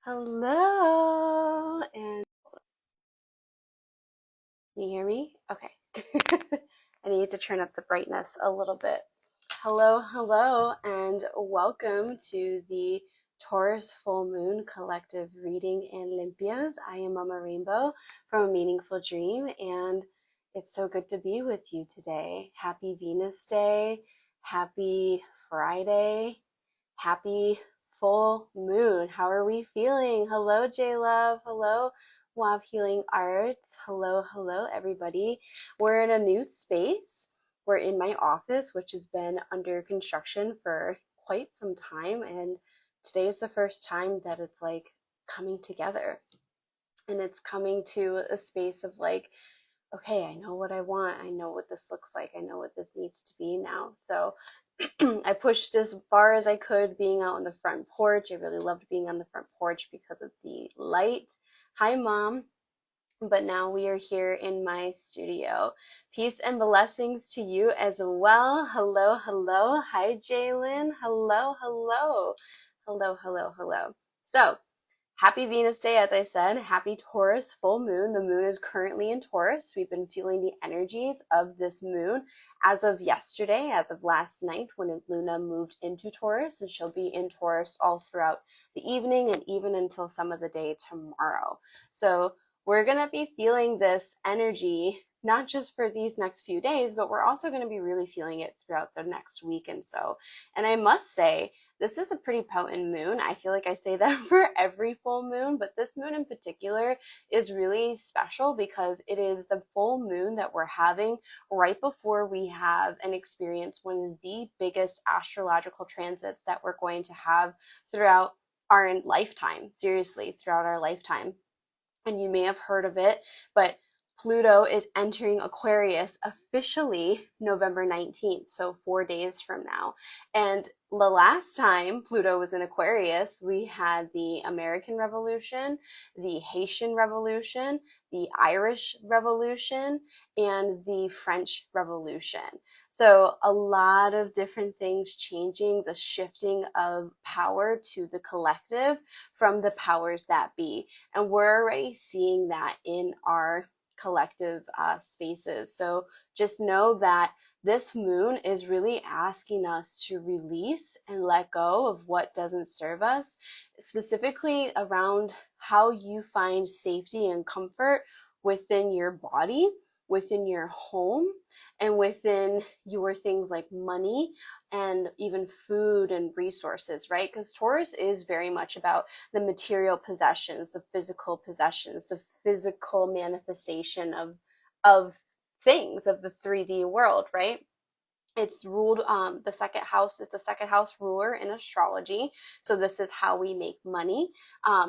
Hello, and can you hear me? Okay. I need to turn up the brightness a little bit. Hello, and welcome to the Taurus Full Moon Collective Reading in Limpias. I am Mama Rainbow from A Meaningful Dream, and it's so good to be with you today. Happy Venus Day, happy Friday, happy full moon. How are we feeling? Hello, J Love. Hello, Wav Healing Arts. Hello, everybody. We're in a new space. We're in my office, which has been under construction for quite some time. And today is the first time that it's like coming together. And it's coming to a space of like, okay, I know what I want. I know what this looks like. I know what this needs to be now. So I pushed as far as I could being out on the front porch. I really loved being on the front porch because of the light. Hi, Mom. But now we are here in my studio. Peace and blessings to you as well. Hello. Hi, Jalen. Hello. So, happy Venus Day, as I said. Happy Taurus full moon. The moon is currently in Taurus. We've been feeling the energies of this moon as of yesterday, as of last night when Luna moved into Taurus, and she'll be in Taurus all throughout the evening and even until some of the day tomorrow. So we're going to be feeling this energy not just for these next few days, but we're also going to be really feeling it throughout the next week and so. And I must say, this is a pretty potent moon. I feel like I say that for every full moon, but this moon in particular is really special because it is the full moon that we're having right before we have and experience one of the biggest astrological transits that we're going to have throughout our lifetime. Seriously, throughout our lifetime. And you may have heard of it, but Pluto is entering Aquarius officially November 19th, so 4 days from now. And the last time Pluto was in Aquarius, we had the American Revolution, the Haitian Revolution, the Irish Revolution, and the French Revolution. So a lot of different things changing, the shifting of power to the collective from the powers that be. And we're already seeing that in our collective spaces. So just know that this moon is really asking us to release and let go of what doesn't serve us, specifically around how you find safety and comfort within your body, within your home, and within your things like money and even food and resources, right? Because Taurus is very much about the material possessions, the physical possessions, the physical manifestation of things, of the 3D world, right? It's ruled the second house. It's a second house ruler in astrology. So this is how we make money.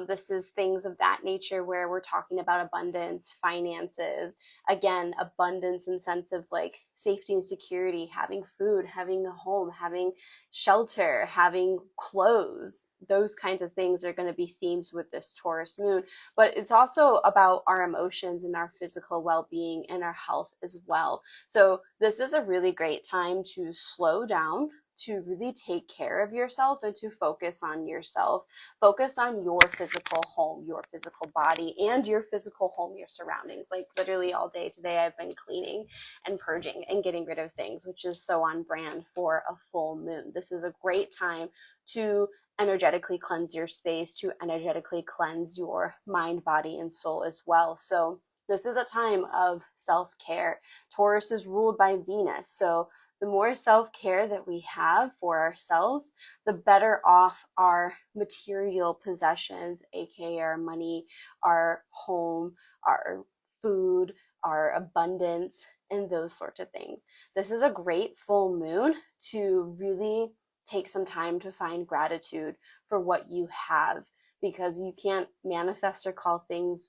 This is things of that nature where we're talking about abundance, finances, again, abundance in sense of like safety and security, having food, having a home, having shelter, having clothes. Those kinds of things are going to be themes with this Taurus moon, but it's also about our emotions and our physical well-being and our health as well. So this is a really great time to slow down, to really take care of yourself and to focus on yourself. Focus on your physical home, your physical body, and your physical home, your surroundings. Like literally all day today, I've been cleaning and purging and getting rid of things, which is so on brand for a full moon. This is a great time to energetically cleanse your space, to energetically cleanse your mind, body, and soul as well. So this is a time of self-care. Taurus is ruled by Venus. So the more self-care that we have for ourselves, the better off our material possessions, aka our money, our home, our food, our abundance, and those sorts of things. This is a great full moon to really take some time to find gratitude for what you have, because you can't manifest or call things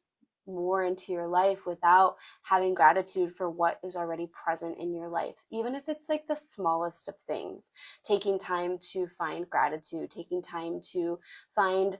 more into your life without having gratitude for what is already present in your life, even if it's like the smallest of things. Taking time to find gratitude, taking time to find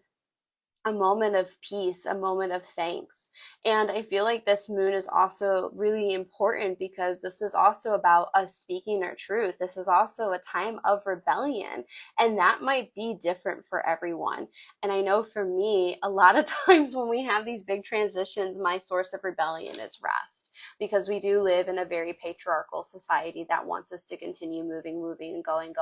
a moment of peace, a moment of thanks. And I feel like this moon is also really important because this is also about us speaking our truth. This is also a time of rebellion, and that might be different for everyone. And I know for me, a lot of times when we have these big transitions, my source of rebellion is rest, because we do live in a very patriarchal society that wants us to continue moving, and going.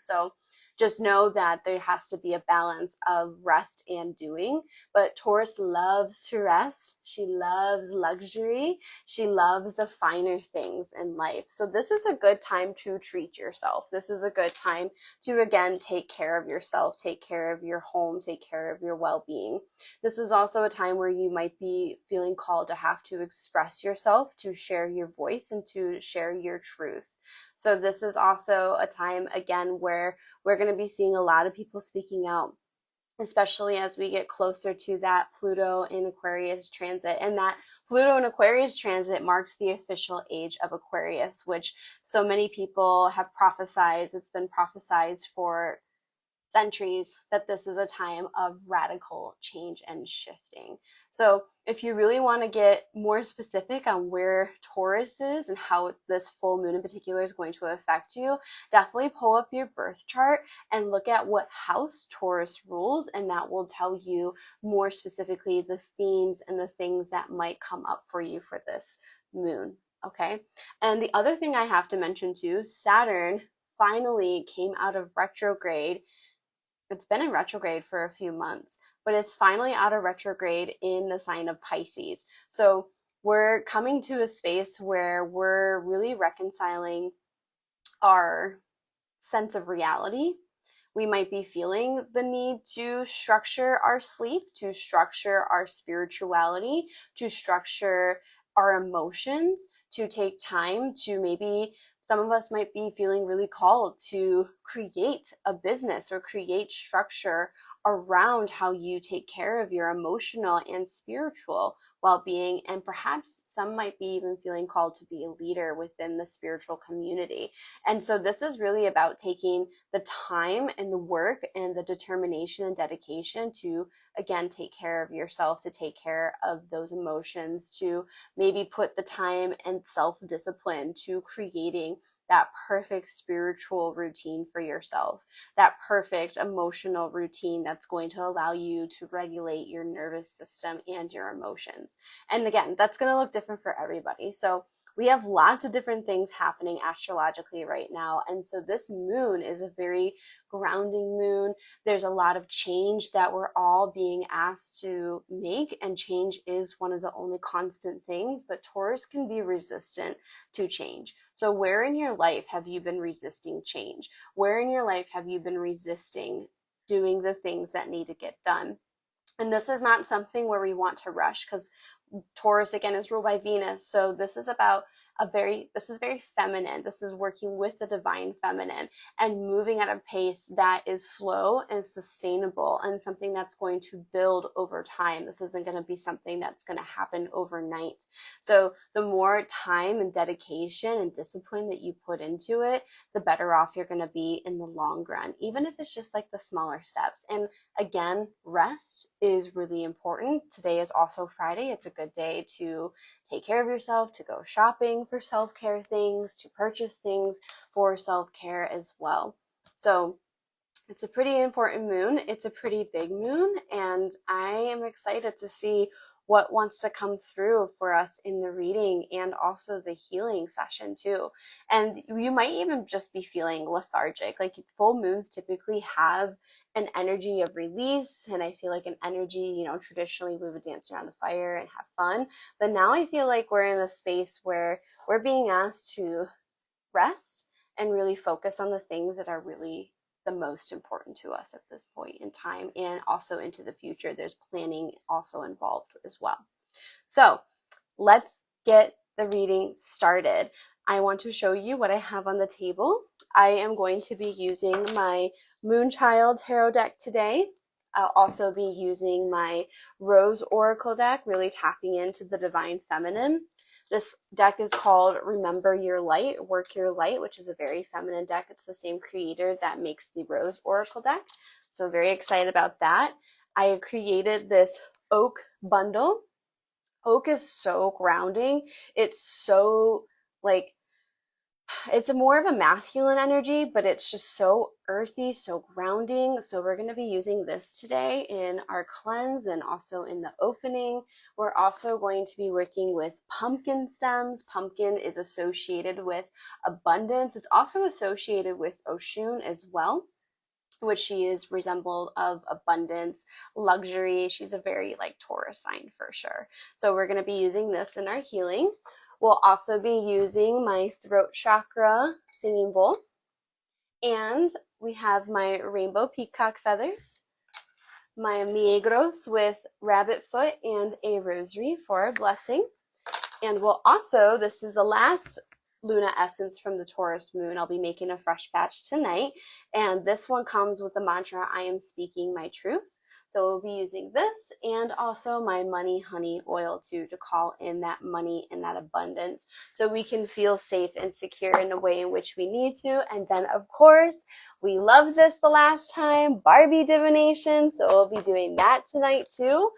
So just know that there has to be a balance of rest and doing. But Taurus loves to rest. She loves luxury. She loves the finer things in life. So this is a good time to treat yourself. This is a good time to, again, take care of yourself, take care of your home, take care of your well-being. This is also a time where you might be feeling called to have to express yourself, to share your voice, and to share your truth. So this is also a time, again, where we're going to be seeing a lot of people speaking out, especially as we get closer to that Pluto in Aquarius transit. And that Pluto in Aquarius transit marks the official age of Aquarius, which so many people have prophesied. It's been prophesied for centuries that this is a time of radical change and shifting. So if you really want to get more specific on where Taurus is and how this full moon in particular is going to affect you, definitely pull up your birth chart and look at what house Taurus rules, and that will tell you more specifically the themes and the things that might come up for you for this moon. Okay. And the other thing I have to mention too, Saturn finally came out of retrograde. It's been in retrograde for a few months, but it's finally out of retrograde in the sign of Pisces. So we're coming to a space where we're really reconciling our sense of reality. We might be feeling the need to structure our sleep, to structure our spirituality, to structure our emotions, to take time to maybe some of us might be feeling really called to create a business or create structure around how you take care of your emotional and spiritual well-being. And perhaps some might be even feeling called to be a leader within the spiritual community. And so this is really about taking the time and the work and the determination and dedication to, again, take care of yourself, to take care of those emotions, to maybe put the time and self-discipline to creating that perfect spiritual routine for yourself, that perfect emotional routine that's going to allow you to regulate your nervous system and your emotions. And again, that's going to look different for everybody. So we have lots of different things happening astrologically right now. And so this moon is a very grounding moon. There's a lot of change that we're all being asked to make, and change is one of the only constant things, but Taurus can be resistant to change. So where in your life have you been resisting change? Where in your life have you been resisting doing the things that need to get done? And this is not something where we want to rush, because Taurus again is ruled by Venus. So this is about this is very feminine. This is working with the divine feminine and moving at a pace that is slow and sustainable, and something that's going to build over time. This isn't going to be something that's going to happen overnight. So the more time and dedication and discipline that you put into it, the better off you're going to be in the long run, even if it's just like the smaller steps. And again, rest is really important. Today is also Friday. It's a good day to take care of yourself, to go shopping for self-care things, to purchase things for self-care as well. So it's a pretty important moon. It's a pretty big moon, and I am excited to see what wants to come through for us in the reading and also the healing session too. And you might even just be feeling lethargic. Like full moons typically have an energy of release, and I feel like an energy, traditionally we would dance around the fire and have fun, but now I feel like we're in a space where we're being asked to rest and really focus on the things that are really the most important to us at this point in time, and also into the future. There's planning also involved as well. So let's get the reading started. I want to show you what I have on the table. I am going to be using my Moonchild Tarot deck today. I'll also be using my Rose Oracle deck, really tapping into the Divine Feminine. This deck is called Remember Your Light, Work Your Light, which is a very feminine deck. It's the same creator that makes the Rose Oracle deck. So very excited about that. I created this oak bundle. Oak is so grounding. It's so like, it's more of a masculine energy, but it's just so earthy, so grounding. So we're going to be using this today in our cleanse and also in the opening. We're also going to be working with pumpkin stems. Pumpkin is associated with abundance. It's also associated with Oshun as well, which she is resembled of abundance, luxury. She's a very like Taurus sign for sure. So we're going to be using this in our healing. We'll also be using my throat chakra singing bowl. And we have my rainbow peacock feathers, my miegros with rabbit foot and a rosary for a blessing. And we'll also, this is the last Luna essence from the Taurus moon. I'll be making a fresh batch tonight. And this one comes with the mantra, I am speaking my truth. So we'll be using this and also my money honey oil too, to call in that money and that abundance so we can feel safe and secure in the way in which we need to. And then of course, we loved this the last time, Barbie divination. So we'll be doing that tonight too.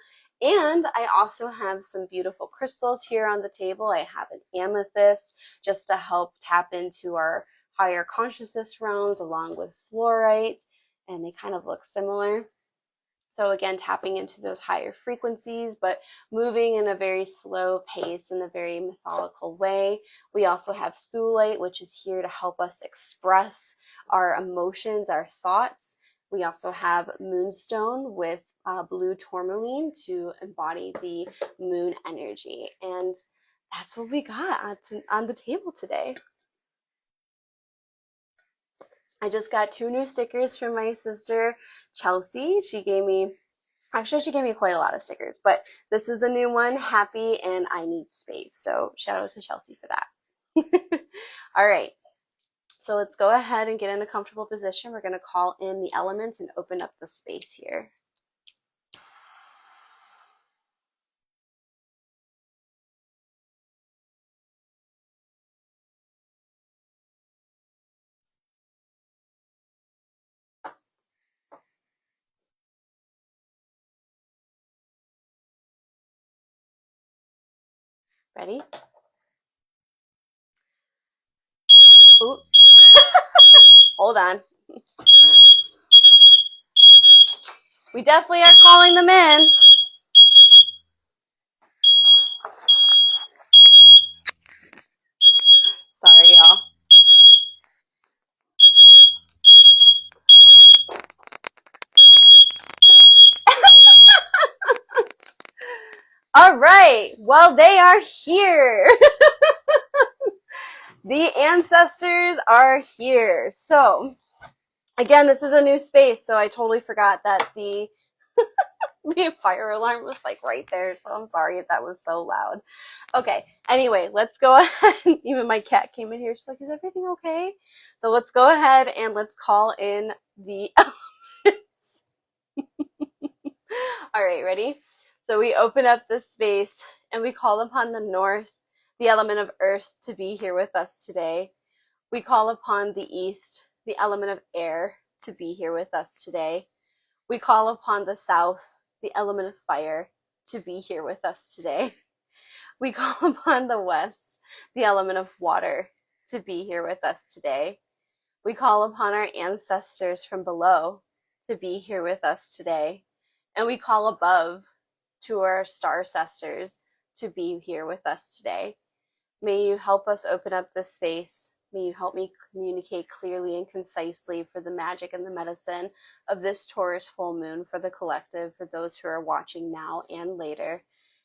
And I also have some beautiful crystals here on the table. I have an amethyst just to help tap into our higher consciousness realms, along with fluorite, and they kind of look similar. So again, tapping into those higher frequencies, but moving in a very slow pace in a very methodical way. We also have thulite, which is here to help us express our emotions, our thoughts. We also have moonstone with blue tourmaline to embody the moon energy. And that's what we got on the table today. I just got 2 new stickers from my sister, Chelsea. She gave me quite a lot of stickers, but this is a new one, happy and I need space. So shout out to Chelsea for that. All right. So let's go ahead and get in a comfortable position. We're going to call in the elements and open up the space here. Ready? Ooh. Hold on. We definitely are calling them in. Sorry, y'all. All right. Well, they are here. The ancestors are here. So, again, this is a new space, so I totally forgot that the fire alarm was like right there, so I'm sorry if that was so loud. Okay, anyway, let's go ahead. Even my cat came in here. She's like, is everything okay? So let's go ahead and let's call in the elements. All right, ready? So we open up this space and we call upon the north, the element of earth, to be here with us today. We call upon the east, the element of air, to be here with us today. We call upon the south, the element of fire, to be here with us today. We call upon the west, the element of water, to be here with us today. We call upon our ancestors from below to be here with us today. And we call above to our star sisters to be here with us today. May you help us open up this space. May you help me communicate clearly and concisely for the magic and the medicine of this Taurus full moon for the collective, for those who are watching now and later.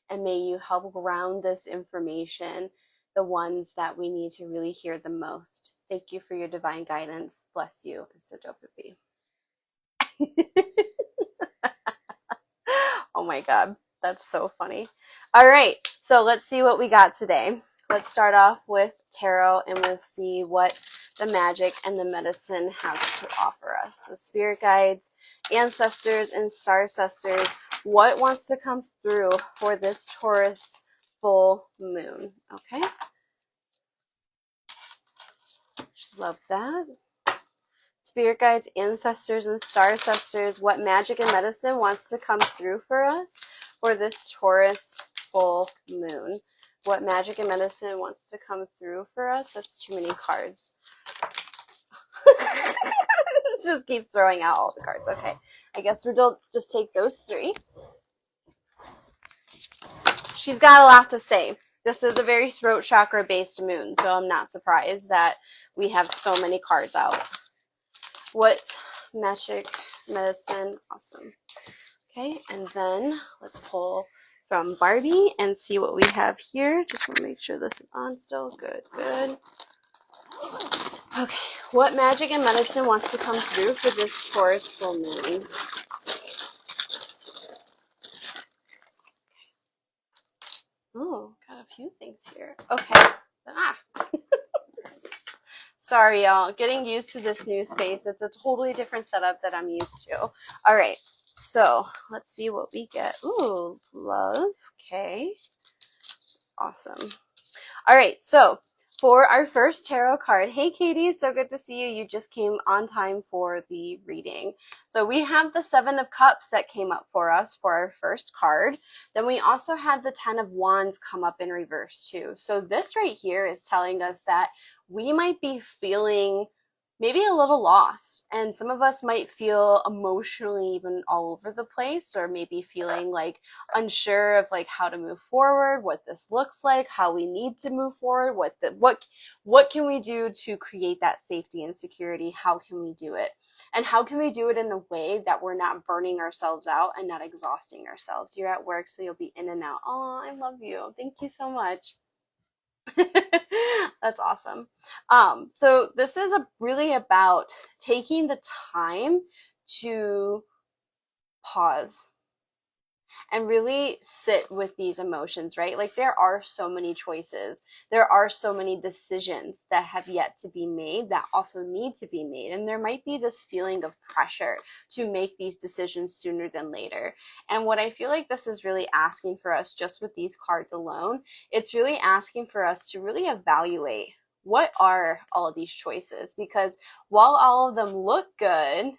And may you help ground this information, the ones that we need to really hear the most. Thank you for your divine guidance. Bless you, and so dope it be. Oh my God, that's so funny. All right, so let's see what we got today. Let's start off with tarot and we'll see what the magic and the medicine has to offer us. So spirit guides, ancestors, and star sisters, what wants to come through for this Taurus full moon? Okay. Love that. spirit guides, ancestors, and star sisters, what magic and medicine wants to come through for us for this Taurus full moon. What magic and medicine wants to come through for us? That's too many cards. Just keep throwing out all the cards. Okay, I guess we'll just take those three. She's got a lot to say. This is a very throat chakra based moon, so I'm not surprised that we have so many cards out. What magic, medicine, awesome. Okay, and then let's pull from Barbie and see what we have here. Just want to make sure this is on still. Good, good. Okay, what magic and medicine wants to come through for this Taurus full moon? Oh, got a few things here. Okay. Sorry, y'all. Getting used to this new space. It's a totally different setup that I'm used to. All right. So let's see what we get. Ooh, love. Okay. Awesome. All right. So for our first tarot card, hey Katie, so good to see you. You just came on time for the reading. So we have the 7 of Cups that came up for us for our first card. Then we also had the 10 of Wands come up in reverse too. So this right here is telling us that we might be feeling maybe a little lost, and some of us might feel emotionally even all over the place, or maybe feeling like unsure of like how to move forward, what this looks like, how we need to move forward, what can we do to create that safety and security, how can we do it, and how can we do it in a way that we're not burning ourselves out and not exhausting ourselves. You're at work, so you'll be in and out. Oh, I love you. Thank you so much. That's awesome. So this is really about taking the time to pause and really sit with these emotions, right? Like there are so many choices. There are so many decisions that have yet to be made that also need to be made. And there might be this feeling of pressure to make these decisions sooner than later. And what I feel like this is really asking for us just with these cards alone, it's really asking for us to really evaluate what are all of these choices, because while all of them look good,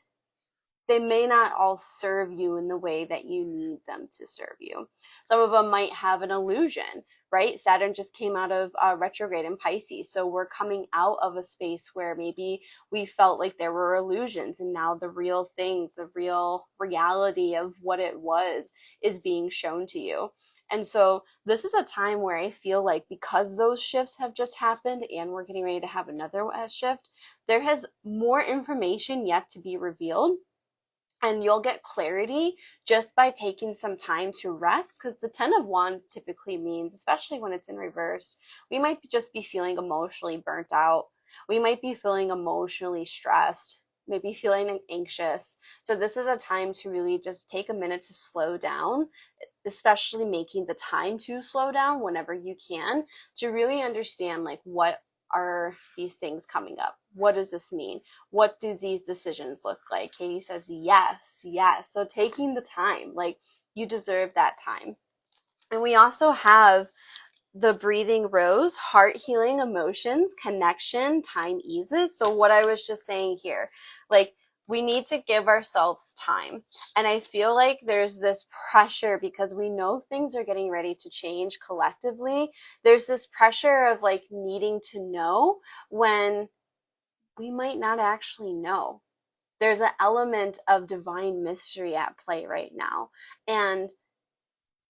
they may not all serve you in the way that you need them to serve you. Some of them might have an illusion, right? Saturn just came out of retrograde in Pisces. So we're coming out of a space where maybe we felt like there were illusions, and now the real things, the real reality of what it was is being shown to you. And so this is a time where I feel like because those shifts have just happened and we're getting ready to have another shift, there has more information yet to be revealed. And you'll get clarity just by taking some time to rest, because the 10 of Wands typically means, especially when it's in reverse, we might just be feeling emotionally burnt out. We might be feeling emotionally stressed, maybe feeling anxious. So this is a time to really just take a minute to slow down, especially making the time to slow down whenever you can, to really understand like what are these things coming up? What does this mean? What do these decisions look like? Katie says, yes, yes. So taking the time, like you deserve that time. And we also have the breathing rose, heart healing, emotions, connection, time eases. So what I was just saying here, like we need to give ourselves time. And I feel like there's this pressure because we know things are getting ready to change collectively. There's this pressure of like needing to know when we might not actually know. There's an element of divine mystery at play right now. And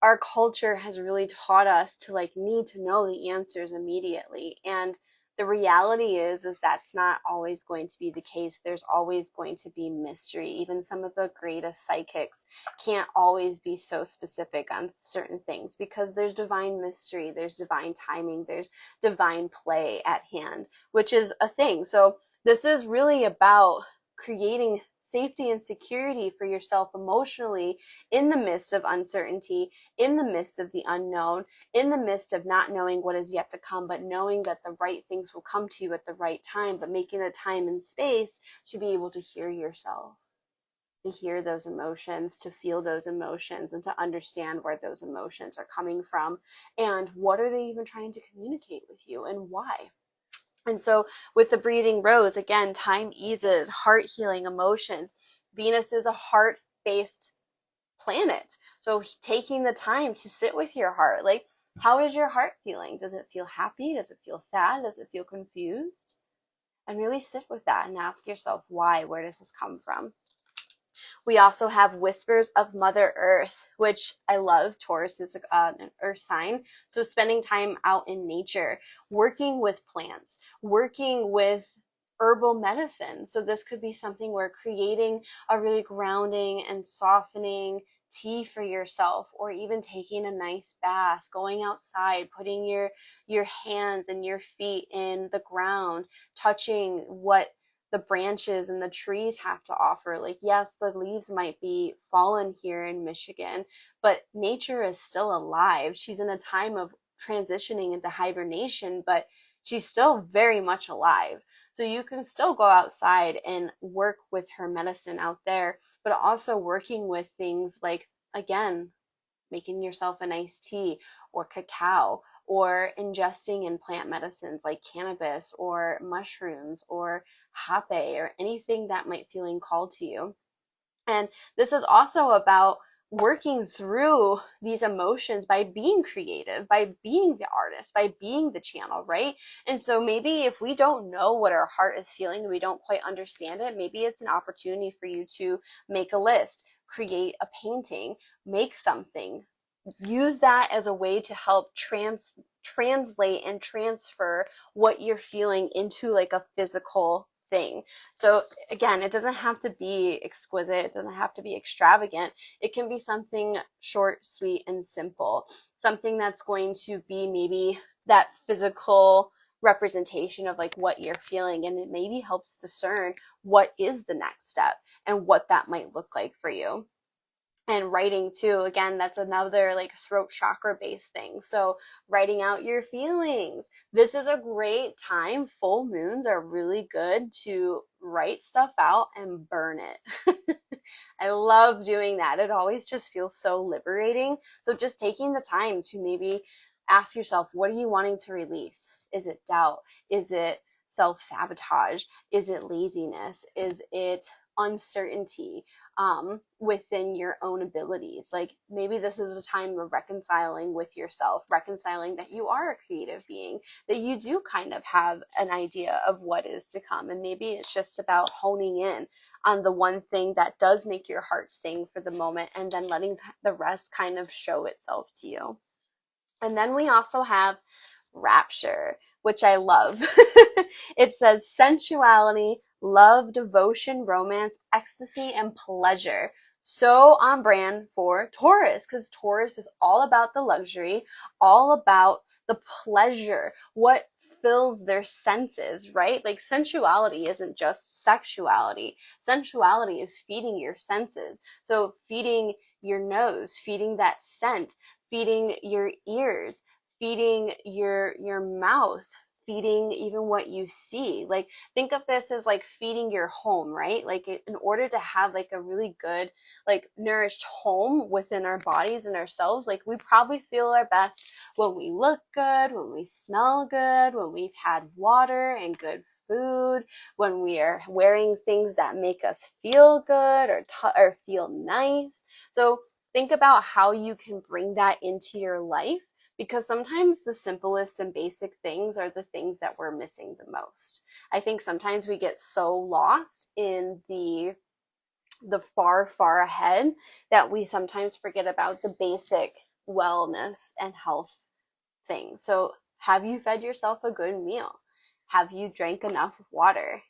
our culture has really taught us to like need to know the answers immediately. And the reality is that's not always going to be the case. There's always going to be mystery. Even some of the greatest psychics can't always be so specific on certain things because there's divine mystery, there's divine timing, there's divine play at hand, which is a thing. So this is really about creating safety and security for yourself emotionally in the midst of uncertainty, in the midst of the unknown, in the midst of not knowing what is yet to come, but knowing that the right things will come to you at the right time, but making the time and space to be able to hear yourself, to hear those emotions, to feel those emotions, and to understand where those emotions are coming from and what are they even trying to communicate with you and why. And so with the breathing rose, again, time eases, heart healing, emotions. Venus is a heart-based planet. So taking the time to sit with your heart, like, how is your heart feeling? Does it feel happy? Does it feel sad? Does it feel confused? And really sit with that and ask yourself why. Where does this come from? We also have Whispers of Mother Earth, which I love. Taurus is an earth sign. So spending time out in nature, working with plants, working with herbal medicine. So this could be something where creating a really grounding and softening tea for yourself, or even taking a nice bath, going outside, putting your hands and your feet in the ground, touching what the branches and the trees have to offer. Like, yes, the leaves might be fallen here in Michigan, but nature is still alive. She's in a time of transitioning into hibernation, but she's still very much alive. So you can still go outside and work with her medicine out there, but also working with things like, again, making yourself a nice tea or cacao, or ingesting in plant medicines like cannabis or mushrooms or hape or anything that might feeling called to you. And this is also about working through these emotions by being creative, by being the artist, by being the channel, right? And so maybe if we don't know what our heart is feeling, we don't quite understand it, maybe it's an opportunity for you to make a list, create a painting, make something, use that as a way to help translate and transfer what you're feeling into like a physical thing. So again, it doesn't have to be exquisite, it doesn't have to be extravagant. It can be something short, sweet, and simple. Something that's going to be maybe that physical representation of like what you're feeling, and it maybe helps discern what is the next step and what that might look like for you. And writing too, again, that's another like throat chakra based thing. So writing out your feelings, this is a great time. Full moons are really good to write stuff out and burn it. I love doing that. It always just feels so liberating. So just taking the time to maybe ask yourself, what are you wanting to release? Is it doubt? Is it self-sabotage? Is it laziness? Is it uncertainty within your own abilities? Like, maybe this is a time of reconciling with yourself, reconciling that you are a creative being, that you do kind of have an idea of what is to come, and maybe it's just about honing in on the one thing that does make your heart sing for the moment, and then letting the rest kind of show itself to you. And then we also have Rapture, which I love. It says sensuality, love, devotion, romance, ecstasy, and pleasure. So on brand for Taurus, because Taurus is all about the luxury, all about the pleasure, what fills their senses, right? Like, sensuality isn't just sexuality. Sensuality is feeding your senses. So feeding your nose, feeding that scent, feeding your ears, feeding your mouth, feeding even what you see. Like, think of this as like feeding your home, right? Like, in order to have like a really good, like, nourished home within our bodies and ourselves, like, we probably feel our best when we look good, when we smell good, when we've had water and good food, when we are wearing things that make us feel good or feel nice. So think about how you can bring that into your life, because sometimes the simplest and basic things are the things that we're missing the most. I think sometimes we get so lost in the far ahead that we sometimes forget about the basic wellness and health things. So have you fed yourself a good meal? Have you drank enough water?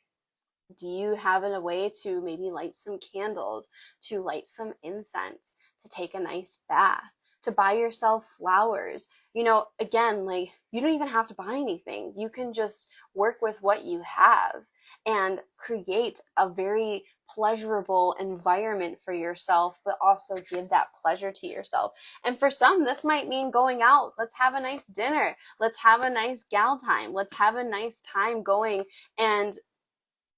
Do you have a way to maybe light some candles, to light some incense, to take a nice bath, to buy yourself flowers? You know, again, like, you don't even have to buy anything. You can just work with what you have and create a very pleasurable environment for yourself, but also give that pleasure to yourself. And for some, this might mean going out. Let's have a nice dinner. Let's have a nice gal time. Let's have a nice time going and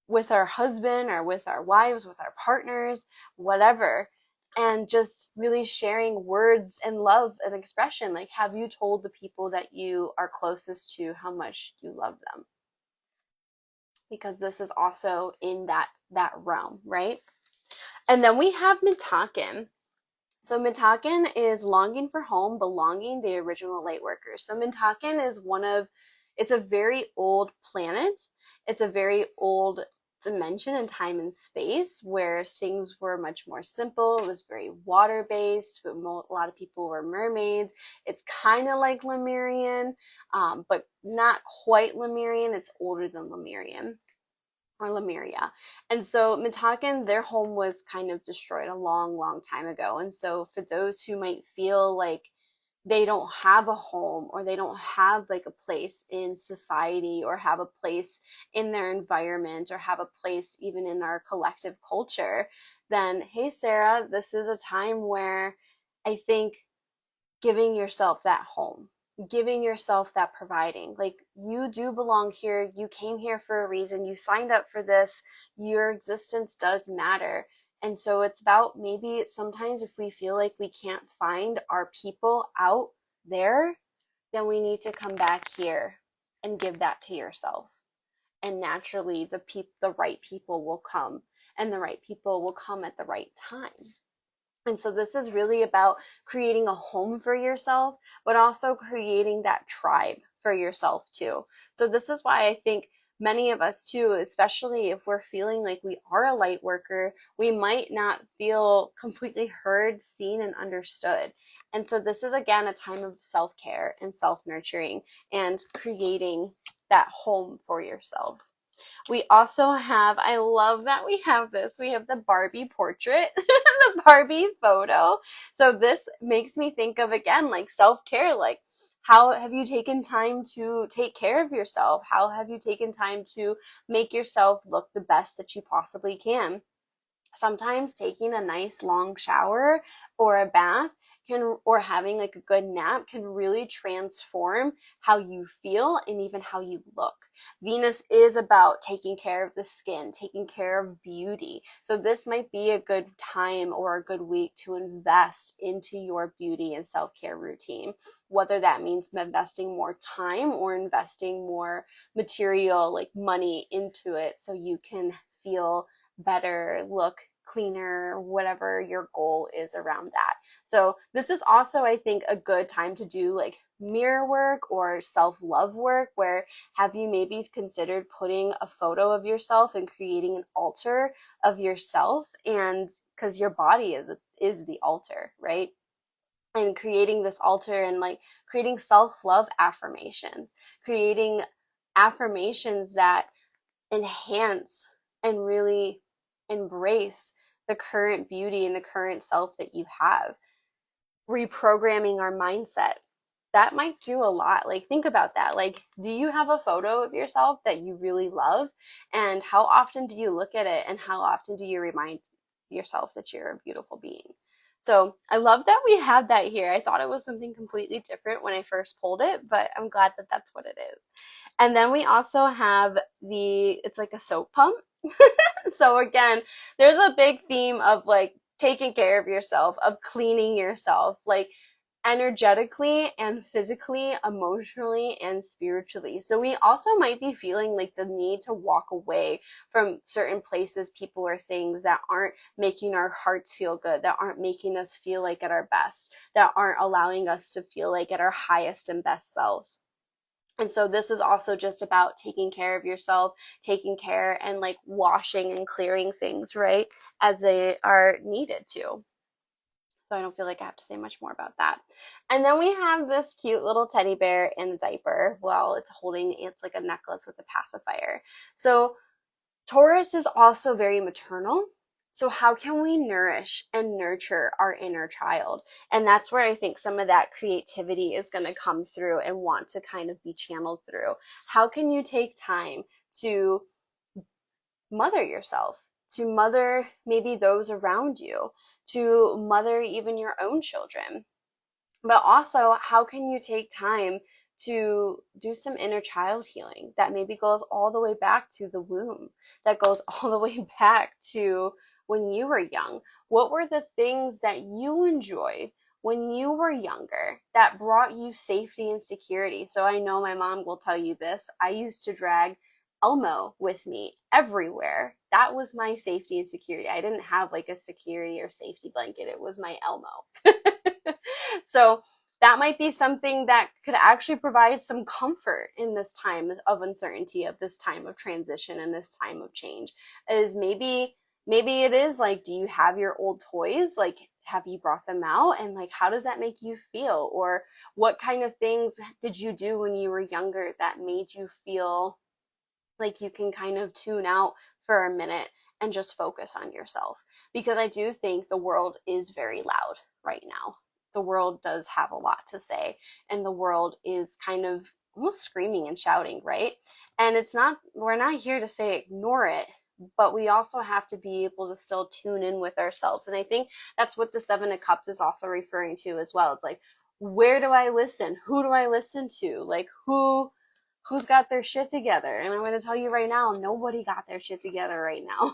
with our husband or with our wives, with our partners, whatever, and just really sharing words and love and expression. Like, have you told the people that you are closest to how much you love them? because this is also in that realm, right? And then we have Mitaken. So Mitaken is longing for home, belonging, the original light workers. So Mitaken is it's a very old planet. It's a very old dimension in time and space where things were much more simple. It was very water based. A lot of people were mermaids. It's kind of like Lemurian, but not quite Lemurian. It's older than Lemurian or Lemuria. And so Mitaken, their home was kind of destroyed a long, long time ago. And so for those who might feel like they don't have a home or they don't have like a place in society or have a place in their environment or have a place even in our collective culture, then hey, Sarah, this is a time where I think giving yourself that home, giving yourself that providing. Like, you do belong here. You came here for a reason. You signed up for this. Your existence does matter. And so it's about, maybe sometimes if we feel like we can't find our people out there, then we need to come back here and give that to yourself. And naturally, the right people will come, and the right people will come at the right time. And so this is really about creating a home for yourself, but also creating that tribe for yourself too. So this is why I think many of us too, especially if we're feeling like we are a light worker, we might not feel completely heard, seen, and understood. And so this is, again, a time of self-care and self-nurturing and creating that home for yourself. We also have, I love that we have this, we have the Barbie portrait, the Barbie photo. So this makes me think of, again, like self-care, like how have you taken time to take care of yourself? How have you taken time to make yourself look the best that you possibly can? Sometimes taking a nice long shower or a bath or having like a good nap can really transform how you feel and even how you look. Venus is about taking care of the skin, taking care of beauty. So this might be a good time or a good week to invest into your beauty and self-care routine, whether that means investing more time or investing more material like money into it so you can feel better, look cleaner, whatever your goal is around that. So this is also, I think, a good time to do like mirror work or self-love work, where have you maybe considered putting a photo of yourself and creating an altar of yourself? And because your body is the altar, right? And creating this altar and like creating self-love affirmations, creating affirmations that enhance and really embrace the current beauty and the current self that you have. Reprogramming our mindset. That might do a lot. Like, think about that. Like, do you have a photo of yourself that you really love? And how often do you look at it? And how often do you remind yourself that you're a beautiful being? So I love that we have that here. I thought it was something completely different when I first pulled it, but I'm glad that that's what it is. And then we also have it's like a soap pump. So again, there's a big theme of like taking care of yourself, of cleaning yourself, like energetically and physically, emotionally, and spiritually. So we also might be feeling like the need to walk away from certain places, people, or things that aren't making our hearts feel good, that aren't making us feel like at our best, that aren't allowing us to feel like at our highest and best selves. And so this is also just about taking care of yourself, taking care and like washing and clearing things, right, as they are needed to. So I don't feel like I have to say much more about that. And then we have this cute little teddy bear in a diaper. Well, it's like a necklace with a pacifier. So Taurus is also very maternal. So how can we nourish and nurture our inner child? And that's where I think some of that creativity is going to come through and want to kind of be channeled through. How can you take time to mother yourself, to mother maybe those around you, to mother even your own children? But also, how can you take time to do some inner child healing that maybe goes all the way back to the womb, that goes all the way back to when you were young? What were the things that you enjoyed when you were younger that brought you safety and security? So I know my mom will tell you this. I used to drag Elmo with me everywhere. That was my safety and security. I didn't have like a security or safety blanket. It was my Elmo. So that might be something that could actually provide some comfort in this time of uncertainty, of this time of transition and this time of change. Is maybe it is like, do you have your old toys? Like, have you brought them out? And like, how does that make you feel? Or what kind of things did you do when you were younger that made you feel like you can kind of tune out for a minute and just focus on yourself? Because I do think the world is very loud right now. The world does have a lot to say, and the world is kind of almost screaming and shouting, right? And we're not here to say ignore it, but we also have to be able to still tune in with ourselves. And I think that's what the Seven of Cups is also referring to as well. It's like, where do I listen? Who do I listen to? Like, who's got their shit together? And I'm going to tell you right now, nobody got their shit together right now.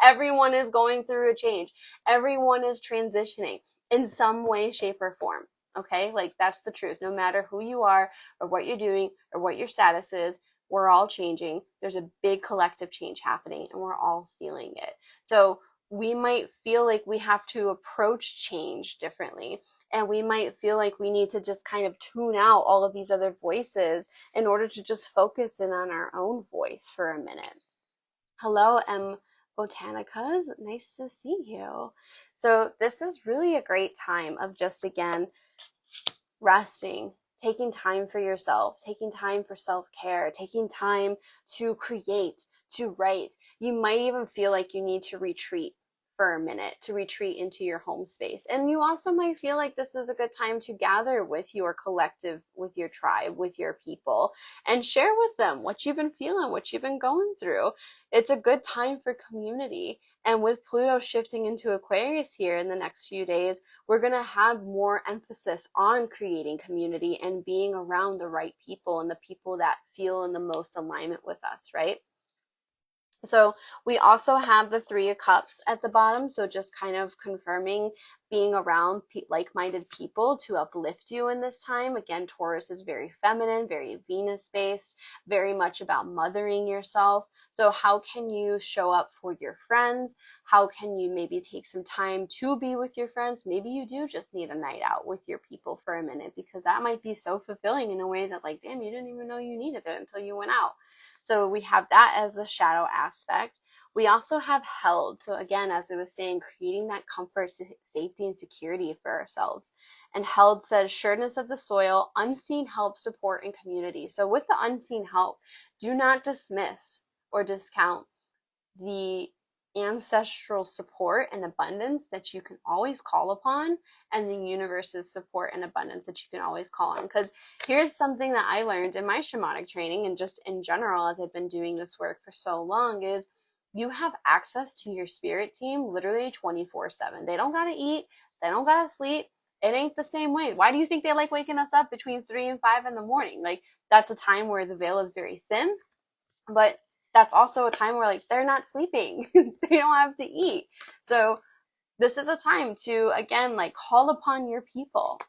Everyone is going through a change. Everyone is transitioning in some way, shape, or form. Okay? Like, that's the truth. No matter who you are or what you're doing or what your status is, we're all changing. There's a big collective change happening, and we're all feeling it. So we might feel like we have to approach change differently. And we might feel like we need to just kind of tune out all of these other voices in order to just focus in on our own voice for a minute. Hello, M. Botanicas. Nice to see you. So this is really a great time of just, again, resting, taking time for yourself, taking time for self-care, taking time to create, to write. You might even feel like you need to retreat for a minute, to retreat into your home space. And you also might feel like this is a good time to gather with your collective, with your tribe, with your people, and share with them what you've been feeling, what you've been going through. It's a good time for community. And with Pluto shifting into Aquarius here in the next few days, we're going to have more emphasis on creating community and being around the right people and the people that feel in the most alignment with us, right? So we also have the Three of Cups at the bottom. So just kind of confirming being around like-minded people to uplift you in this time. Again, Taurus is very feminine, very Venus-based, very much about mothering yourself. So how can you show up for your friends? How can you maybe take some time to be with your friends? Maybe you do just need a night out with your people for a minute, because that might be so fulfilling in a way that, like, damn, you didn't even know you needed it until you went out. So we have that as a shadow aspect. We also have held. So again, as I was saying, creating that comfort, safety, and security for ourselves. And held says sureness of the soil, unseen help, support, and community. So with the unseen help, do not dismiss or discount the ancestral support and abundance that you can always call upon, and the universe's support and abundance that you can always call on. Because here's something that I learned in my shamanic training, and just in general as I've been doing this work for so long, is you have access to your spirit team literally 24/7. They don't gotta eat, they don't gotta sleep. It ain't the same way. Why do you think they like waking us up between 3 and 5 in the morning? Like, that's a time where the veil is very thin, but that's also a time where, like, they're not sleeping. They don't have to eat. So this is a time to, again, like, call upon your people,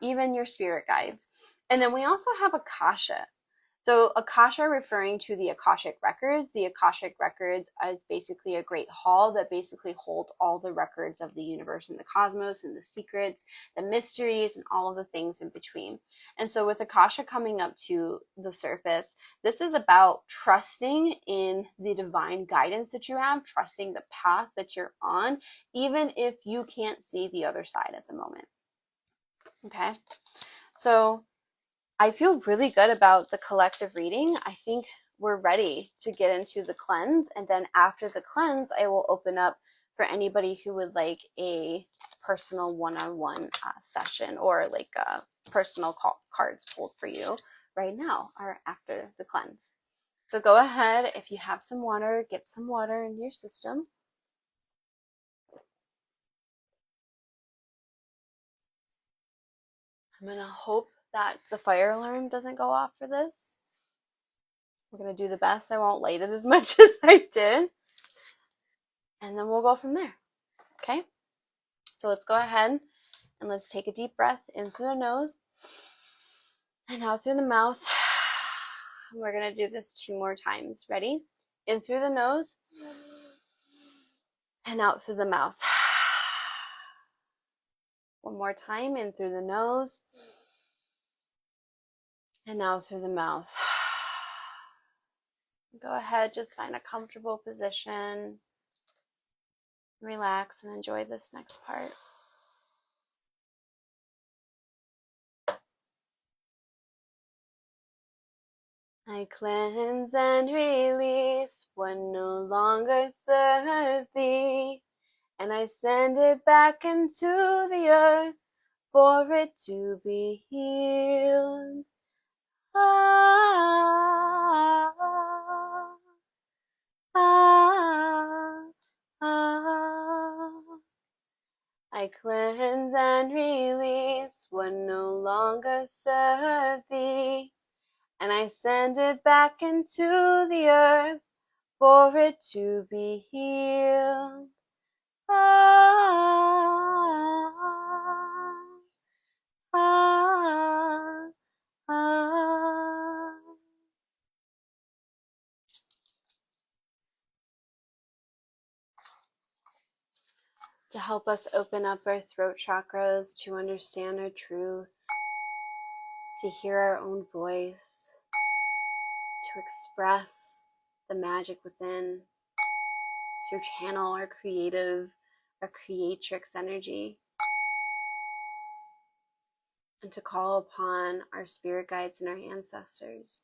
even your spirit guides. And then we also have Akasha. So Akasha, referring to the Akashic records. The Akashic records is basically a great hall that basically holds all the records of the universe and the cosmos and the secrets, the mysteries, and all of the things in between. And so with Akasha coming up to the surface, this is about trusting in the divine guidance that you have, trusting the path that you're on, even if you can't see the other side at the moment. Okay? So I feel really good about the collective reading. I think we're ready to get into the cleanse. And then after the cleanse, I will open up for anybody who would like a personal one-on-one session, or like personal cards pulled for you right now or after the cleanse. So go ahead, if you have some water, get some water in your system. I'm going to hope that the fire alarm doesn't go off for this. We're going to do the best. I won't light it as much as I did. And then we'll go from there. Okay? So let's go ahead and let's take a deep breath in through the nose and out through the mouth. We're going to do this 2 more times. Ready? In through the nose and out through the mouth. One more time. In through the nose and out through the mouth. Go ahead, just find a comfortable position. Relax and enjoy this next part. I cleanse and release what no longer serves thee, and I send it back into the earth for it to be healed. Ah, ah, ah. I cleanse and release what no longer serves thee, and I send it back into the earth for it to be healed. Ah, ah, ah. To help us open up our throat chakras, to understand our truth, to hear our own voice, to express the magic within, to channel our creative, our creatrix energy, and to call upon our spirit guides and our ancestors.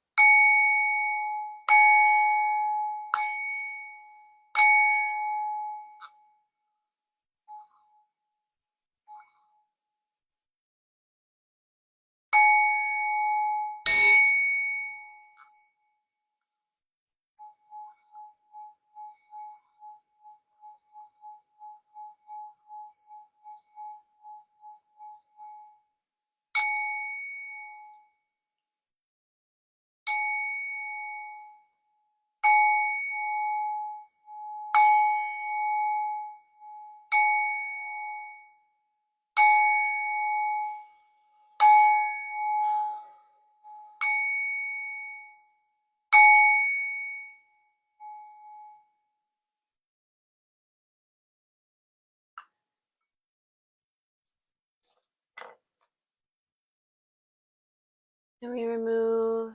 And we remove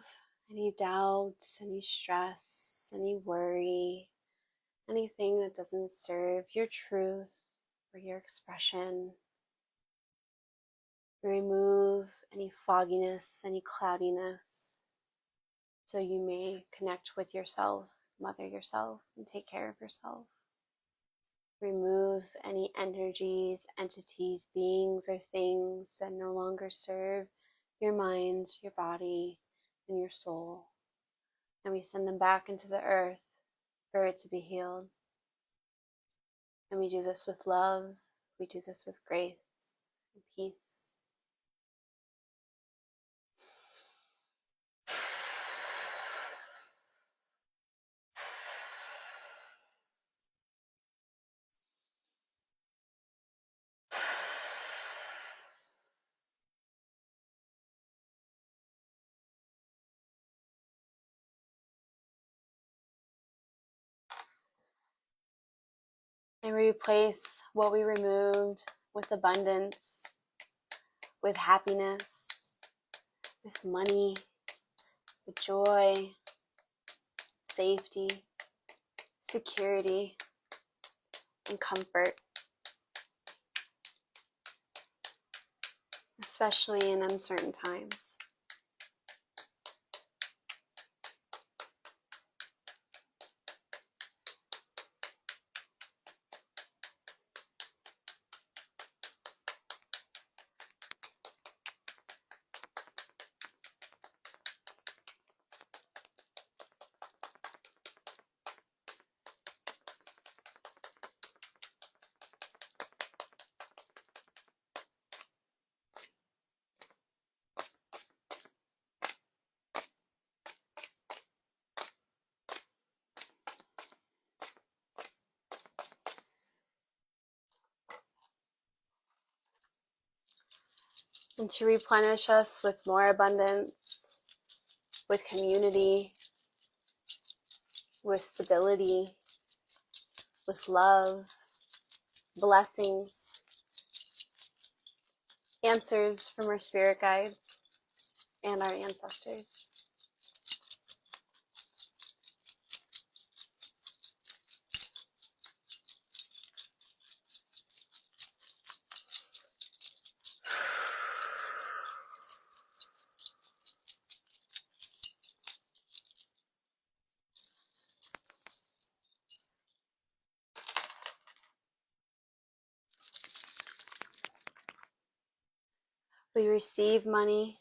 any doubt, any stress, any worry, anything that doesn't serve your truth or your expression. We remove any fogginess, any cloudiness, so you may connect with yourself, mother yourself, and take care of yourself. Remove any energies, entities, beings, or things that no longer serve your mind, your body, and your soul. And we send them back into the earth for it to be healed. And we do this with love. We do this with grace and peace. And we replace what we removed with abundance, with happiness, with money, with joy, safety, security, and comfort, especially in uncertain times. And to replenish us with more abundance, with community, with stability, with love, blessings, answers from our spirit guides and our ancestors. We receive money,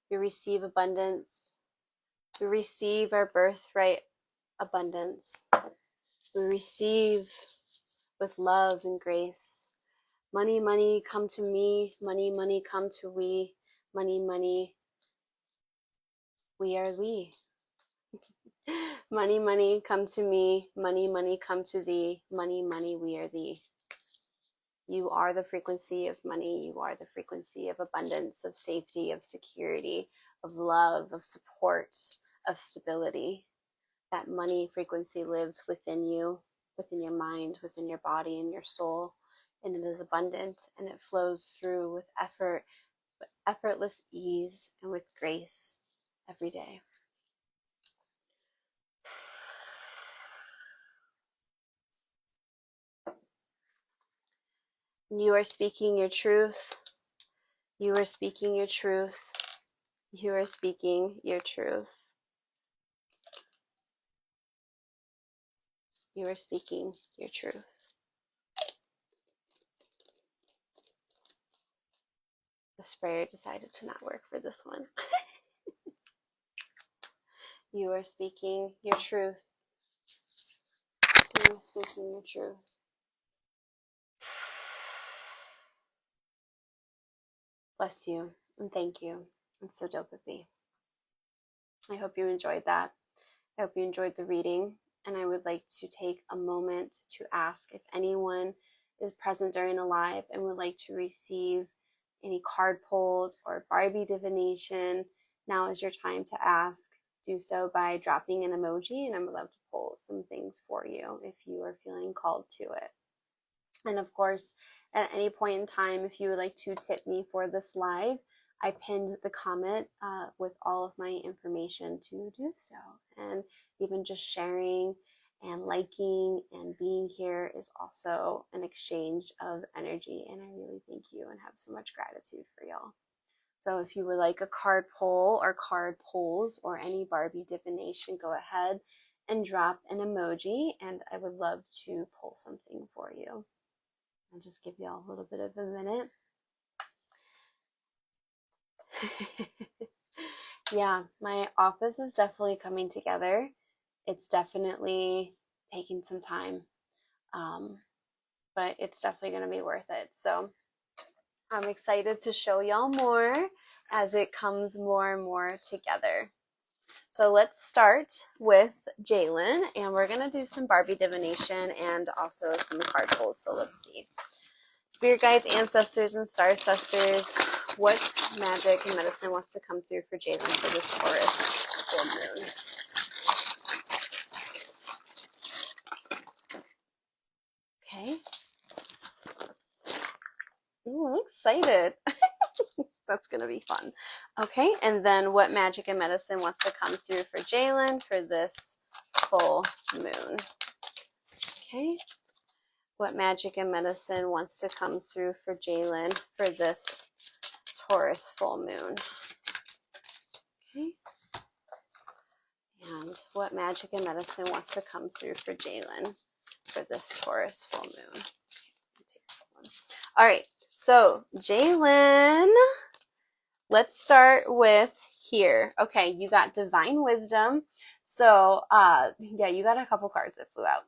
we receive abundance, we receive our birthright abundance, we receive with love and grace. Money, money, come to me, money, money, come to we, money, money, we are we. Money, money, come to me, money, money, come to thee, money, money, we are thee. You are the frequency of money. You are the frequency of abundance, of safety, of security, of love, of support, of stability. That money frequency lives within you, within your mind, within your body and your soul. And it is abundant and it flows through with effort, with effortless ease and with grace every day. You are speaking your truth. You are speaking your truth. You are speaking your truth. You are speaking your truth. The sprayer decided to not work for this one. You are speaking your truth. You are speaking your truth. Bless you and thank you. It's so dope of me. I hope you enjoyed that. I hope you enjoyed the reading. And I would like to take a moment to ask if anyone is present during a live and would like to receive any card pulls or Barbie divination. Now is your time to ask. Do so by dropping an emoji, and I'm allowed to pull some things for you if you are feeling called to it. And of course, at any point in time, if you would like to tip me for this live, I pinned the comment with all of my information to do so. And even just sharing and liking and being here is also an exchange of energy. And I really thank you and have so much gratitude for y'all. So if you would like a card pull or card pulls or any Barbie divination, go ahead and drop an emoji and I would love to pull something for you. I'll just give y'all a little bit of a minute. Yeah, my office is definitely coming together. It's definitely taking some time, but it's definitely going to be worth it. So I'm excited to show y'all more as it comes more and more together. So let's start with Jalen, and we're going to do some Barbie divination and also some card pulls. So let's see. Spirit guides, ancestors, and star sisters, what magic and medicine wants to come through for Jalen for this Taurus full moon? Okay. Ooh, I'm excited. That's going to be fun. Okay, and then what magic and medicine wants to come through for Jalen for this full moon? Okay. What magic and medicine wants to come through for Jalen for this Taurus full moon? Okay. And what magic and medicine wants to come through for Jalen for this Taurus full moon? All right, so Jalen, let's start with here. Okay, you got divine wisdom, So, yeah, you got a couple cards that flew out.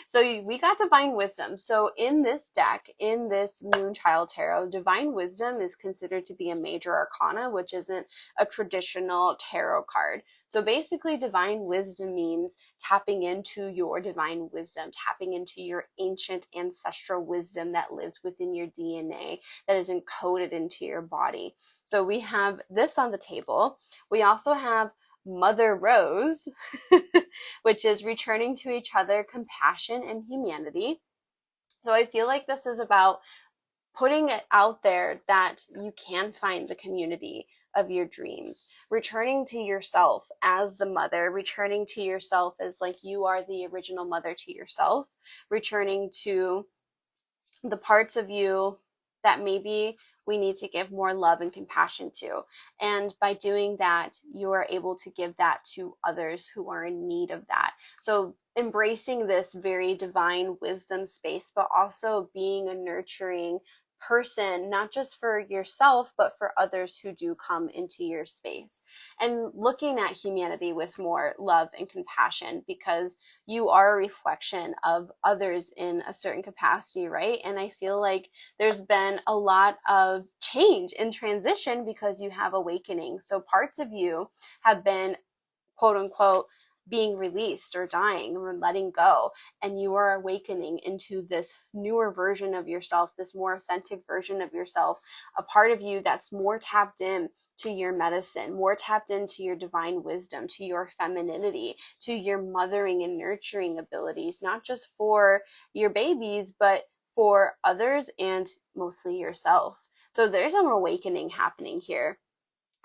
So we got Divine Wisdom. So in this deck, in this Moonchild Tarot, Divine Wisdom is considered to be a major arcana, which isn't a traditional tarot card. So basically, Divine Wisdom means tapping into your divine wisdom, tapping into your ancient ancestral wisdom that lives within your DNA, that is encoded into your body. So we have this on the table. We also have Mother Rose, which is returning to each other, compassion, and humanity. So I feel like this is about putting it out there that you can find the community of your dreams, returning to yourself as the mother, returning to yourself as like you are the original mother to yourself, returning to the parts of you that maybe we need to give more love and compassion to. And by doing that, you are able to give that to others who are in need of that. So embracing this very divine wisdom space, but also being a nurturing person, not just for yourself, but for others who do come into your space. And looking at humanity with more love and compassion, because you are a reflection of others in a certain capacity, right? And I feel like there's been a lot of change in transition because you have awakening. So parts of you have been, quote unquote, being released or dying or letting go, and you are awakening into this newer version of yourself, this more authentic version of yourself, a part of you that's more tapped in to your medicine, more tapped into your divine wisdom, to your femininity, to your mothering and nurturing abilities, not just for your babies, but for others and mostly yourself. So there's an awakening happening here.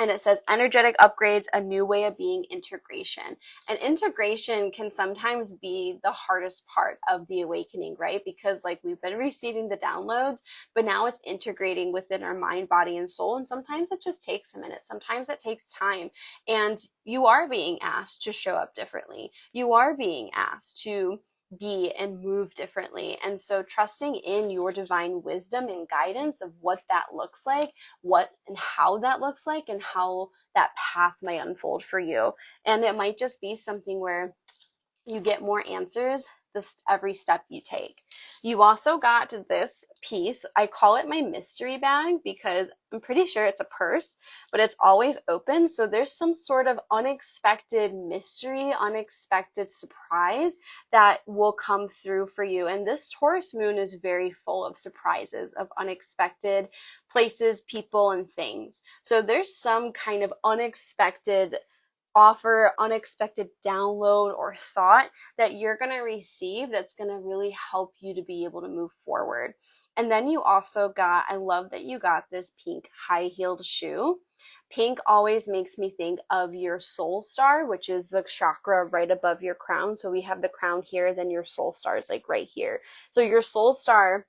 And it says energetic upgrades, a new way of being, integration. And integration can sometimes be the hardest part of the awakening, right? Because like we've been receiving the downloads, but now it's integrating within our mind, body, and soul. And sometimes it just takes a minute. Sometimes it takes time. And you are being asked to show up differently. You are being asked to be and move differently. And so trusting in your divine wisdom and guidance of what that looks like, what and how that looks like, and how that path might unfold for you. And it might just be something where you get more answers this every step you take. You also got this piece. I call it my mystery bag because I'm pretty sure it's a purse, but it's always open. So there's some sort of unexpected mystery, unexpected surprise that will come through for you. And this Taurus moon is very full of surprises, of unexpected places, people, and things. So there's some kind of unexpected offer, unexpected download or thought that you're going to receive that's going to really help you to be able to move forward. And then you also got, I love that you got this pink high-heeled shoe. Pink always makes me think of your soul star, which is the chakra right above your crown. So we have the crown here, then your soul star is like right here. So your soul star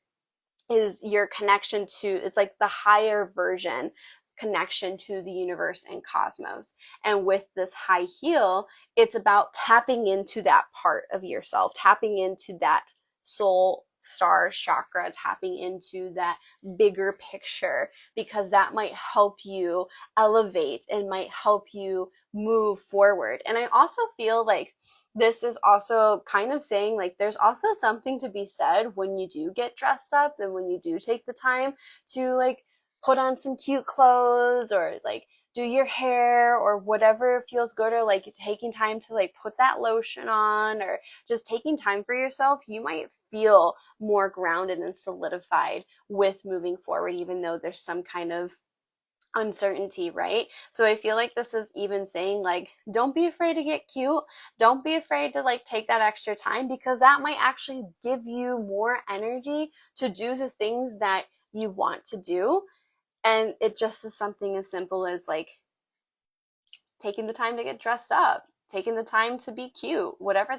is your connection to, it's like the higher version connection to the universe and cosmos. And with this high heel, it's about tapping into that part of yourself, tapping into that soul star chakra, tapping into that bigger picture, because that might help you elevate and might help you move forward. And I also feel like this is also kind of saying like there's also something to be said when you do get dressed up and when you do take the time to like put on some cute clothes or like do your hair or whatever feels good, or like taking time to like put that lotion on or just taking time for yourself. You might feel more grounded and solidified with moving forward, even though there's some kind of uncertainty, right? So I feel like this is even saying like, don't be afraid to get cute. Don't be afraid to like take that extra time, because that might actually give you more energy to do the things that you want to do. And it just is something as simple as like taking the time to get dressed up, taking the time to be cute, whatever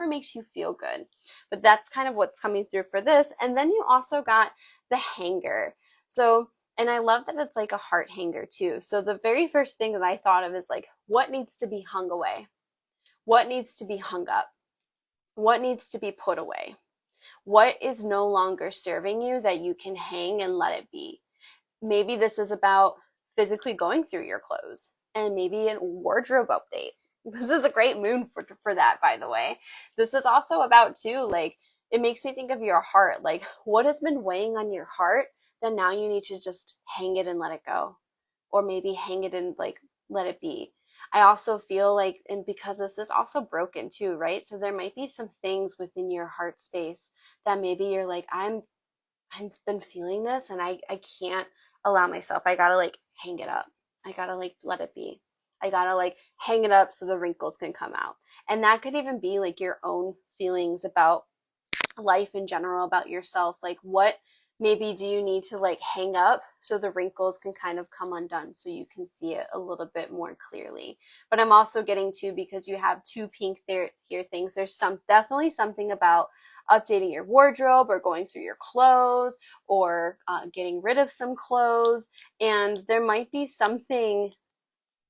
makes you feel good. But that's kind of what's coming through for this. And then you also got the hanger. So, and I love that it's like a heart hanger too. So the very first thing that I thought of is like, what needs to be hung away? What needs to be hung up? What needs to be put away? What is no longer serving you that you can hang and let it be? Maybe this is about physically going through your clothes and maybe a wardrobe update. This is a great moon for that, by the way. This is also about too, like, it makes me think of your heart. Like, what has been weighing on your heart that now you need to just hang it and let it go, or maybe hang it and like let it be. I also feel like, and because this is also broken too, right? So there might be some things within your heart space that maybe you're like, I've been feeling this and I can't allow myself. I gotta like hang it up. I gotta like let it be. I gotta like hang it up so the wrinkles can come out. And that could even be like your own feelings about life in general, about yourself. Like, what maybe do you need to like hang up so the wrinkles can kind of come undone so you can see it a little bit more clearly. But I'm also getting to, because you have two pink there here things, there's definitely something about updating your wardrobe or going through your clothes or getting rid of some clothes, and there might be something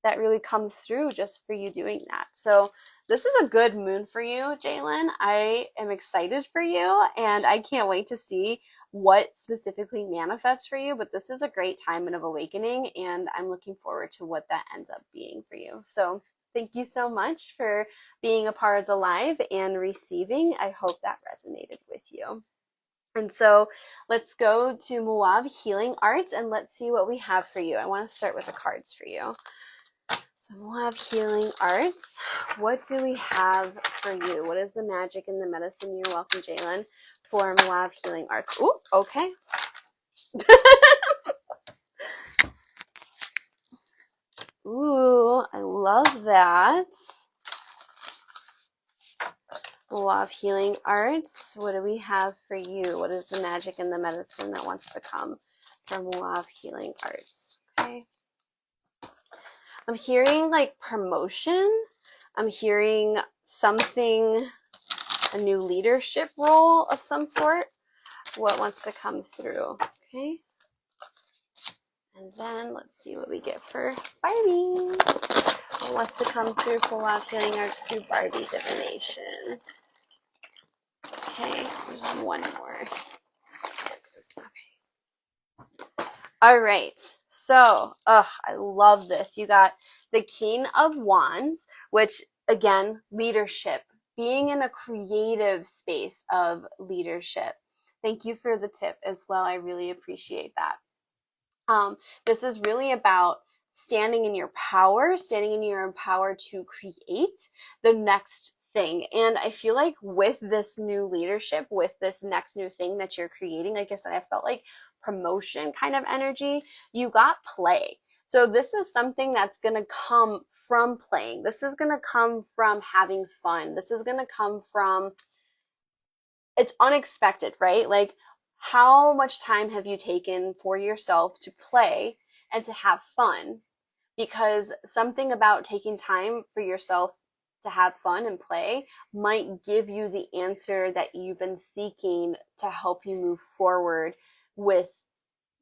that really comes through just for you doing that. So this is a good moon for you, Jalen. I am excited for you, and I can't wait to see what specifically manifests for you. But this is a great time of awakening, and I'm looking forward to what that ends up being for you. So thank you so much for being a part of the live and receiving. I hope that resonated with you. And so let's go to Moab Healing Arts and let's see what we have for you. I want to start with the cards for you. So Moab Healing Arts, what do we have for you? What is the magic and the medicine? You're welcome, Jalen, for Moab Healing Arts. Ooh, okay. Ooh, I love that. Moab Healing Arts, what do we have for you? What is the magic and the medicine that wants to come from Moab Healing Arts? Okay. I'm hearing like promotion. I'm hearing something, a new leadership role of some sort. What wants to come through? Okay. And then let's see what we get for Barbie. What wants to come through for Wild Healing Arts through Barbie divination? Okay, there's one more. Okay. All right. So, I love this. You got the King of Wands, which again, leadership, being in a creative space of leadership. Thank you for the tip as well. I really appreciate that. This is really about standing in your power to create the next thing. And I feel like with this new leadership, with this next new thing that you're creating, like I said, I felt like promotion kind of energy. You got play. So this is something that's going to come from playing. This is going to come from having fun. This is going to come from, it's unexpected, right? Like, how much time have you taken for yourself to play and to have fun? Because something about taking time for yourself to have fun and play might give you the answer that you've been seeking to help you move forward with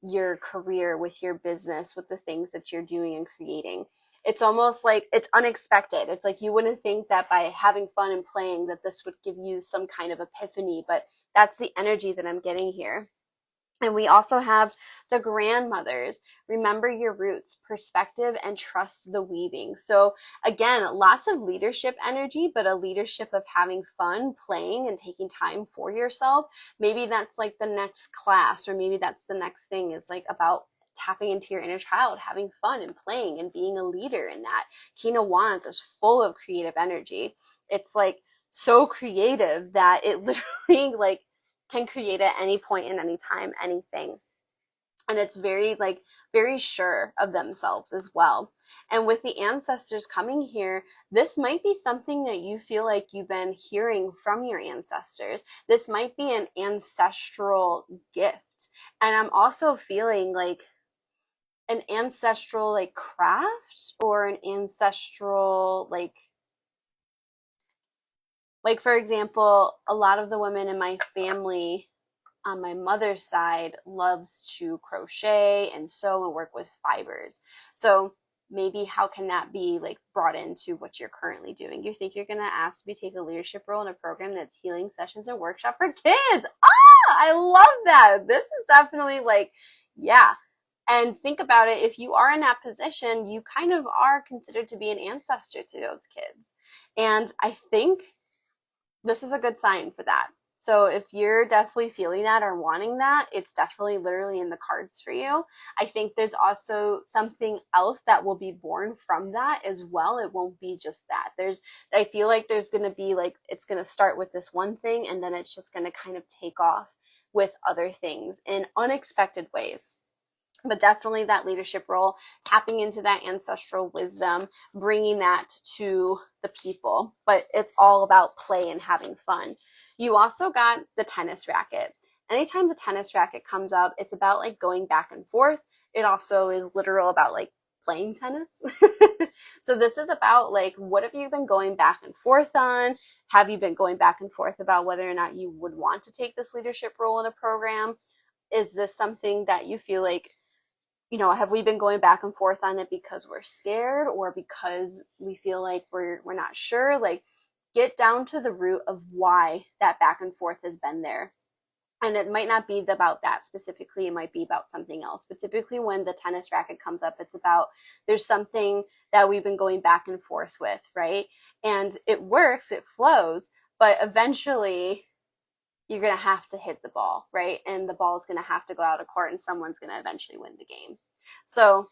your career, with your business, with the things that you're doing and creating. It's almost like it's unexpected. It's like you wouldn't think that by having fun and playing that this would give you some kind of epiphany, but that's the energy that I'm getting here. And we also have the grandmothers. Remember your roots, perspective, and trust the weaving. So again, lots of leadership energy, but a leadership of having fun, playing, and taking time for yourself. Maybe that's like the next class, or maybe that's the next thing. It's like about tapping into your inner child, having fun and playing and being a leader in that. King of Wands is full of creative energy. It's like so creative that it literally like can create at any point in any time, anything. And it's very like very sure of themselves as well. And with the ancestors coming here, this might be something that you feel like you've been hearing from your ancestors. This might be an ancestral gift. And I'm also feeling like an ancestral like craft, or an ancestral like for example, a lot of the women in my family on my mother's side loves to crochet and sew and work with fibers. So maybe how can that be like brought into what you're currently doing? You think you're going to ask me to take a leadership role in a program that's healing sessions and workshop for kids? Ah, I love that. This is definitely like, yeah, And think about it, if you are in that position, you kind of are considered to be an ancestor to those kids. And I think this is a good sign for that. So if you're definitely feeling that or wanting that, it's definitely literally in the cards for you. I think there's also something else that will be born from that as well. It won't be just that. I feel like there's going to be like, it's going to start with this one thing and then it's just going to kind of take off with other things in unexpected ways. But definitely that leadership role, tapping into that ancestral wisdom, bringing that to the people. But it's all about play and having fun. You also got the tennis racket. Anytime the tennis racket comes up, it's about like going back and forth. It also is literal about like playing tennis. So this is about like, what have you been going back and forth on? Have you been going back and forth about whether or not you would want to take this leadership role in a program? Is this something that you feel like, have we been going back and forth on it because we're scared or because we feel like we're not sure? Like, get down to the root of why that back and forth has been there. And it might not be about that specifically, it might be about something else. But typically when the tennis racket comes up, it's about there's something that we've been going back and forth with, right? And it works, it flows, but eventually you're going to have to hit the ball, right? And the ball is going to have to go out of court and someone's going to eventually win the game. So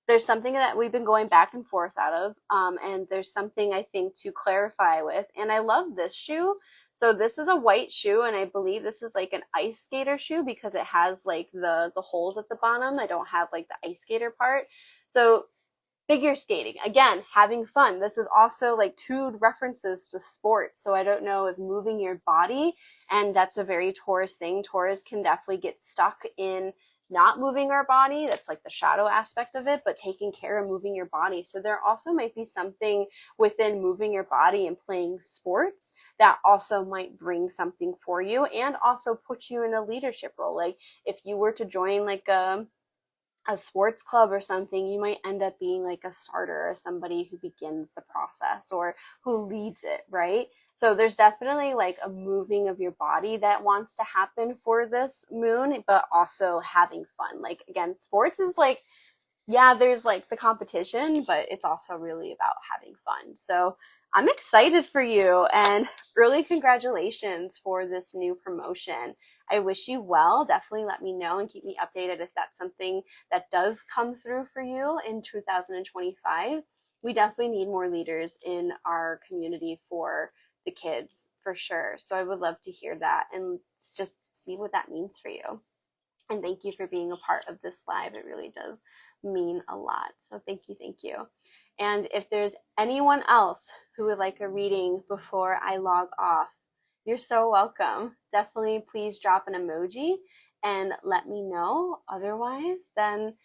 there's something that we've been going back and forth out of, and there's something I think to clarify with. And I love this shoe. So this is a white shoe, and I believe this is like an ice skater shoe because it has like the holes at the bottom. I don't have like the ice skater part. So figure skating, again, having fun. This is also like two references to sports. So I don't know if moving your body, and that's a very Taurus thing. Taurus can definitely get stuck in not moving our body. That's like the shadow aspect of it, but taking care of moving your body. So there also might be something within moving your body and playing sports that also might bring something for you and also put you in a leadership role. Like if you were to join like a sports club or something, you might end up being like a starter or somebody who begins the process or who leads it, right? So there's definitely like a moving of your body that wants to happen for this moon, but also having fun. Like again, sports is like, yeah, there's like the competition, but it's also really about having fun. So I'm excited for you and early congratulations for this new promotion. I wish you well. Definitely let me know and keep me updated if that's something that does come through for you in 2025. We definitely need more leaders in our community for the kids for sure. So I would love to hear that and just see what that means for you. And thank you for being a part of this live. It really does mean a lot. So thank you, thank you. And if there's anyone else who would like a reading before I log off, you're so welcome. Definitely please drop an emoji and let me know. Otherwise, then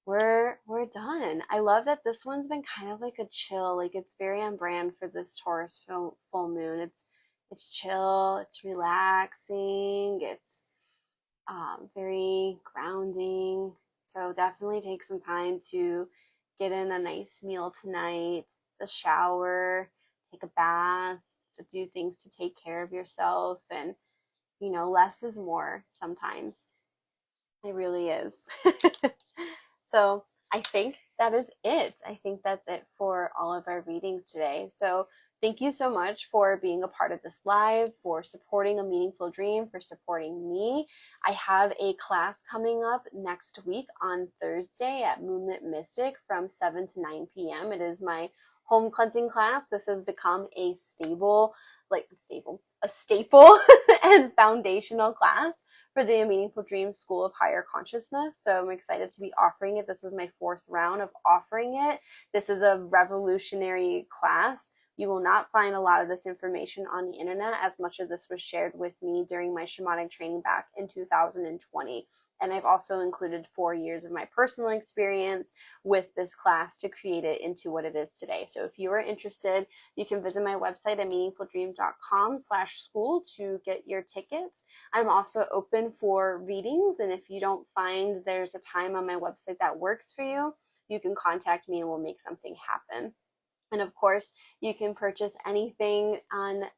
we're done. I love that this one's been kind of like a chill, like it's very on brand for this Taurus full moon. It's chill, it's relaxing, it's very grounding. So definitely take some time to get in a nice meal tonight, the shower, take a bath, to do things to take care of yourself. And, less is more sometimes. It really is. So I think that is it. I think that's it for all of our readings today. So thank you so much for being a part of this live, for supporting A Meaningful Dream, for supporting me. I have a class coming up next week on Thursday at Moonlit Mystic from 7 to 9 p.m. It is my home cleansing class. This has become a staple and foundational class for the A Meaningful Dream School of Higher Consciousness. So I'm excited to be offering it. This is my 4th round of offering it. This is a revolutionary class. You will not find a lot of this information on the internet, as much of this was shared with me during my shamanic training back in 2020. And I've also included 4 years of my personal experience with this class to create it into what it is today. So if you are interested, you can visit my website at meaningfuldream.com/school to get your tickets. I'm also open for readings, and if you don't find there's a time on my website that works for you, you can contact me and we'll make something happen. And of course, you can purchase anything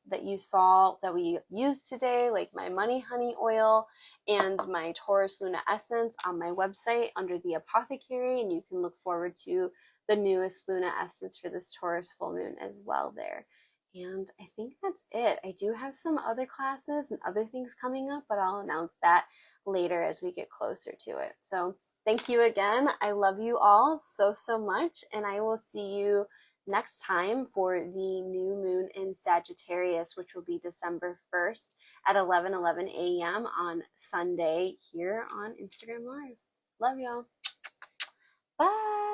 that you saw that we used today, like my Money Honey oil and my Taurus Luna Essence on my website under the Apothecary, and you can look forward to the newest Luna Essence for this Taurus full moon as well there. And I think that's it. I do have some other classes and other things coming up, but I'll announce that later as we get closer to it. So thank you again. I love you all so, so much, and I will see you next time for the new moon in Sagittarius, which will be December 1st at 11:11 a.m. on Sunday here on Instagram Live. Love y'all. Bye.